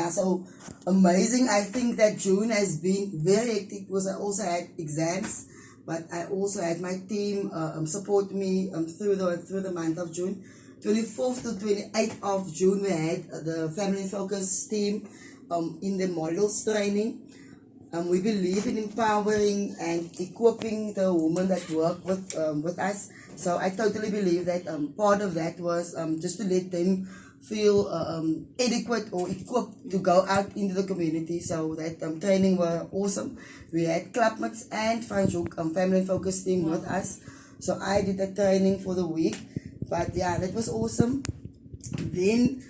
So amazing. I think that June has been very hectic because I also had exams, but I also had my team support me through the month of June. 24th to 28th of June, we had the Family Focus team in the models training. We believe in empowering and equipping the women that work with us. So I totally believe that part of that was just to let them feel adequate or equipped to go out into the community. So that training were awesome. We had clubmates and Franjuk Family Focus team with us. So I did the training for the week. But yeah, that was awesome. Then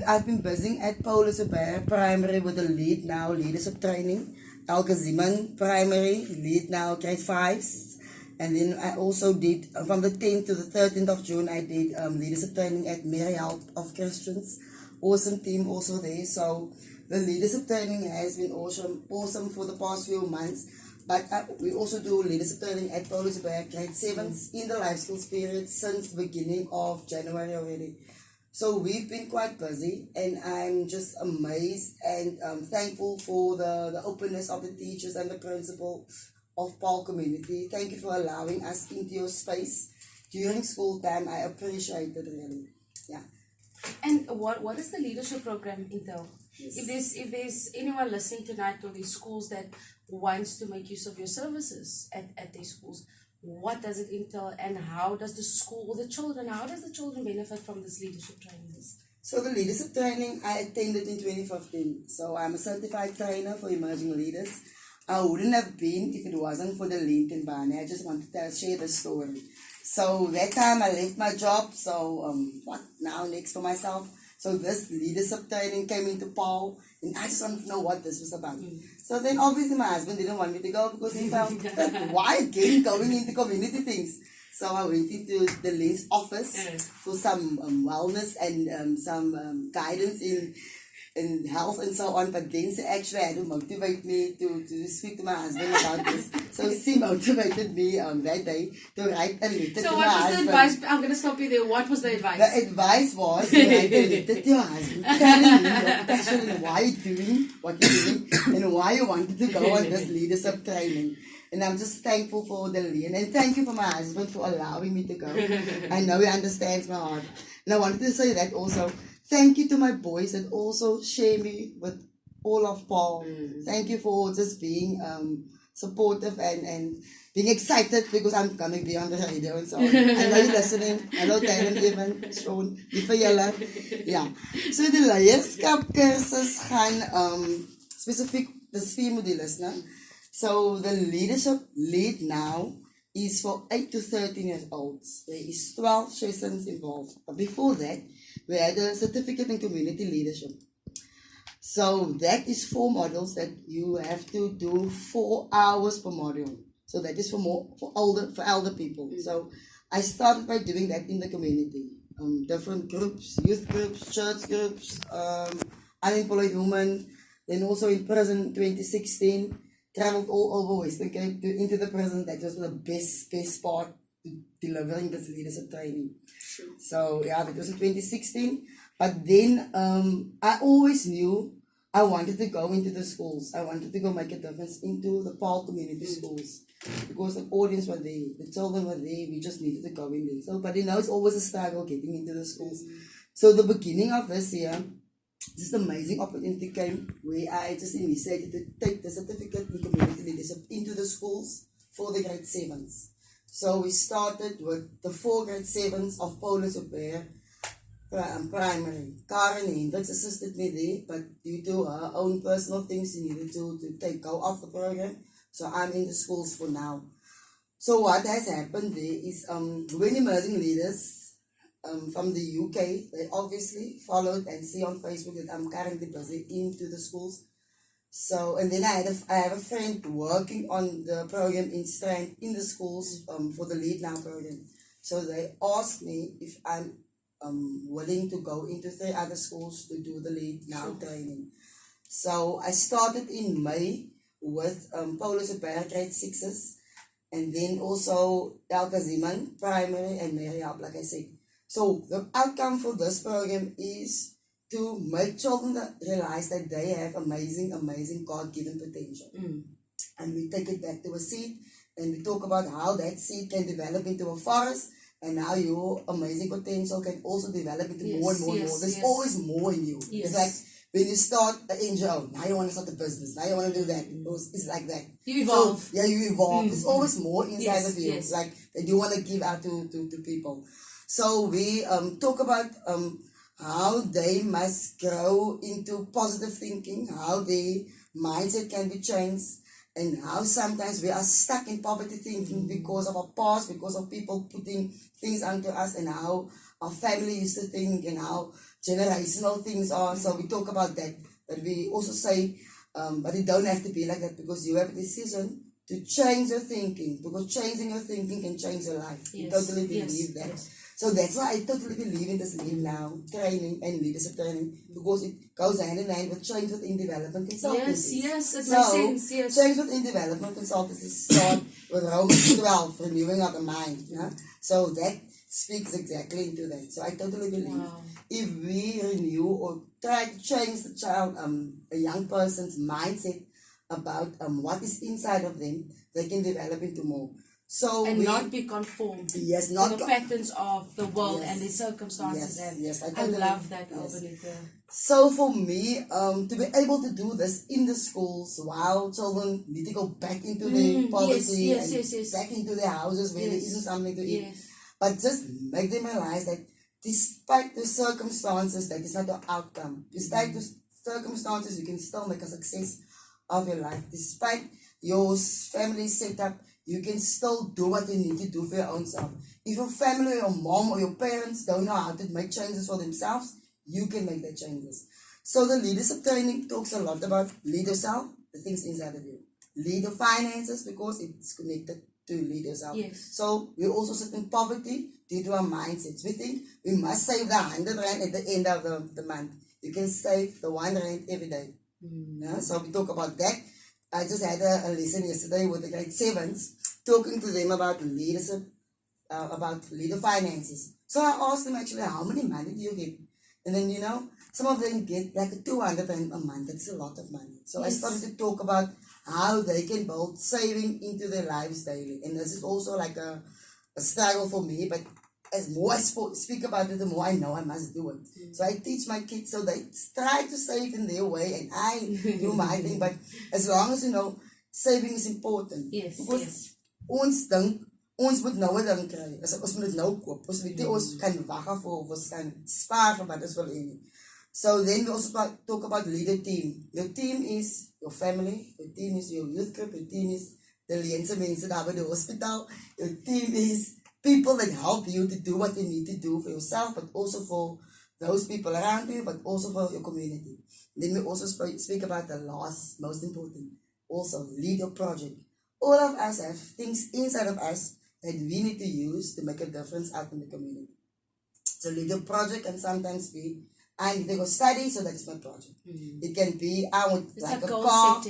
I've been busy at Paarl.Since Primary with the lead now leadership training. Elke Zeeman Primary lead now grade 5s. And then I also did from the 10th to the 13th of June I did leadership training at Mary Help of Christians. Awesome team also there. So the leadership training has been awesome for the past few months. But we also do leadership training at Paarl.Since grade 7s in the life skills period since the beginning of January already. So we've been quite busy, and I'm just amazed and thankful for the openness of the teachers and the principal of Paarl community. Thank you for allowing us into your space during school time. I appreciate it really. Yeah. And what is the leadership program entail? Yes. If there's anyone listening tonight or these schools that wants to make use of your services at their schools, what does it entail, and how does the school or the children benefit from this leadership training? So the leadership training I attended in 2015. So I'm a certified trainer for emerging leaders. I wouldn't have been if it wasn't for the link in Barney. I just wanted to share the story. So that time I left my job. So what now next for myself? So this leadership training came into Paarl, and I just wanted to know what this was about. So then obviously my husband didn't want me to go because he felt, why again going into community things? So I went into the Lens office for some wellness and some guidance in health and so on. But then she actually had to motivate me to speak to my husband about this. So she motivated me that day to write a letter to my husband. So what was the advice? I'm going to stop you there. What was the advice? The advice was to write a letter to your husband telling him your passion and why you're doing what you're doing and why you wanted to go on this leadership training. And I'm just thankful for the lean. And thank you for my husband for allowing me to go. I know he understands my heart. And I wanted to say that also. Thank you to my boys that also share me with all of Paarl. Thank you for just being supportive and being excited because I'm going to be on the radio and so on. I know you're listening. Hello, Darren, Evan, Sean, die Yeah. So the leierskap cursus gaan specifiek, dis 4 modules, né? So the leadership lead now is for 8 to 13 years olds. There is 12 sessions involved. But before that, we had a certificate in community leadership. So that is 4 modules that you have to do 4 hours per module. So that is for elder people. So I started by doing that in the community. Different groups, youth groups, church groups, unemployed women. Then also in prison 2016, traveled all over Western Cape into the prison. That was the best part to delivering this leadership training. Sure. So yeah, that was in 2016. But then I always knew I wanted to go into the schools. I wanted to go make a difference into the Paarl community schools because the audience were there, the children were there. We just needed to go in there. So, but you know, it's always a struggle getting into the schools. So the beginning of this year, this amazing opportunity came where I just initiated to take the certificate in community leadership into the schools for the grade 7s. So we started with the 4 grade 7s of Paarl.Since primary. Karen Hendricks assisted me there, but due to her own personal things, she needed to go off the program. So I'm in the schools for now. So what has happened there is when emerging leaders from the UK, they obviously followed and see on Facebook that I'm currently busy into the schools. So, and then I have a friend working on the program in Strand in the schools for the Lead Now program. So they asked me if I'm willing to go into 3 other schools to do the Lead Now training. So I started in May with Paarl.Since grade 6s, and then also Elke Zeeman primary and Mary Help, like I said. So the outcome for this program is to make children realize that they have amazing, amazing God-given potential. And we take it back to a seed, and we talk about how that seed can develop into a forest, and how your amazing potential can also develop into more and more and more. There's always more in you. It's like when you start an NGO, now you want to start a business, now you want to do that. It's like that. You evolve. So, you evolve. There's always more inside of you, like that you want to give out to people. So we talk about how they must grow into positive thinking, how their mindset can be changed, and how sometimes we are stuck in poverty thinking because of our past, because of people putting things onto us, and how our family used to think, and how generational things are. So we talk about that. But we also say, but it don't have to be like that, because you have a decision to change your thinking, because changing your thinking can change your life. We totally believe that. So that's why I totally believe in this Lead Now training and leadership training, because it goes hand in hand with Change Within Development Consultancy. Yes, it makes sense. Yes. Change Within Development Consultancy start with Romans 12, renewing of the mind. So that speaks exactly into that. So I totally believe if we renew or try to change the child, a young person's mindset about what is inside of them, they can develop into more. So not be conformed to the patterns of the world and the circumstances. I love that, Albernita. So for me, to be able to do this in the schools while children need to go back into their poverty and back into their houses where there isn't something to eat, but just make them realize that despite the circumstances, that is not the outcome. Despite the circumstances, you can still make a success of your life. Despite your family setup, you can still do what you need to do for your own self. If your family, your mom or your parents don't know how to make changes for themselves, you can make the changes. So the leadership training talks a lot about lead yourself, the things inside of you. Lead your finances, because it's connected to lead yourself. So we also sit in poverty due to our mindsets. We think we must save the 100 rand at the end of the month. You can save the 1 rand every day. So we talk about that. I just had a lesson yesterday with the grade 7s, talking to them about leadership, about leader finances. So I asked them actually, how many money do you get? And then, some of them get like 200 rand a month. That's a lot of money. So I started to talk about how they can build saving into their lives daily. And this is also like a struggle for me, but as more I speak about it, the more I know I must do it. So I teach my kids, so they try to save in their way, and I do my thing. But as long as saving is important. Because ons moet nou 'n ding kry. Ons moet dit nou koop. Ons weet nie ons kan wag of ons kan spaar vir wat ons wil hê nie. So then we also talk about leader team. Your team is your family. Your team is your youth group. Your team is the Leense mense daar by die hospitaal. Your team is people that help you to do what you need to do for yourself, but also for those people around you, but also for your community. Then we also speak about the last, most important, also lead your project. All of us have things inside of us that we need to use to make a difference out in the community. So lead your project can sometimes be, I need to go study, so that is my project. It can be, I want like a car.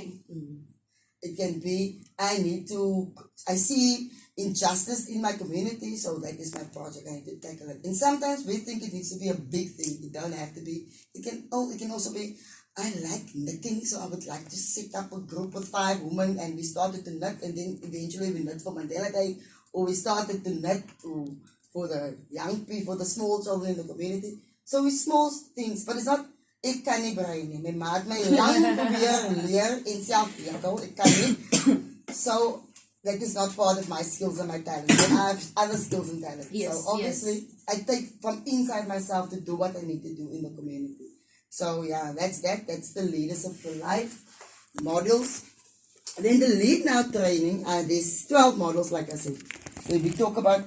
It can be, I see injustice in my community, so that is my project. I need to tackle it. And sometimes we think it needs to be a big thing. It don't have to be. It can also be, I like knitting, so I would like to set up a group with 5 women, and we started to knit, and then eventually we knit for Mandela Day, or we started to knit for the young people, for the small children in the community. So it's small things, but it's not. Ek kan nie brein nie. My ma het my lang probeer leer en self leer. Ek kan nie. So that is not part of my skills and my talents. But I have other skills and talents. So obviously I take from inside myself to do what I need to do in the community. So yeah, that's that. That's the leadership for life modules. And then the lead now training, there's 12 models, like I said. So we talk about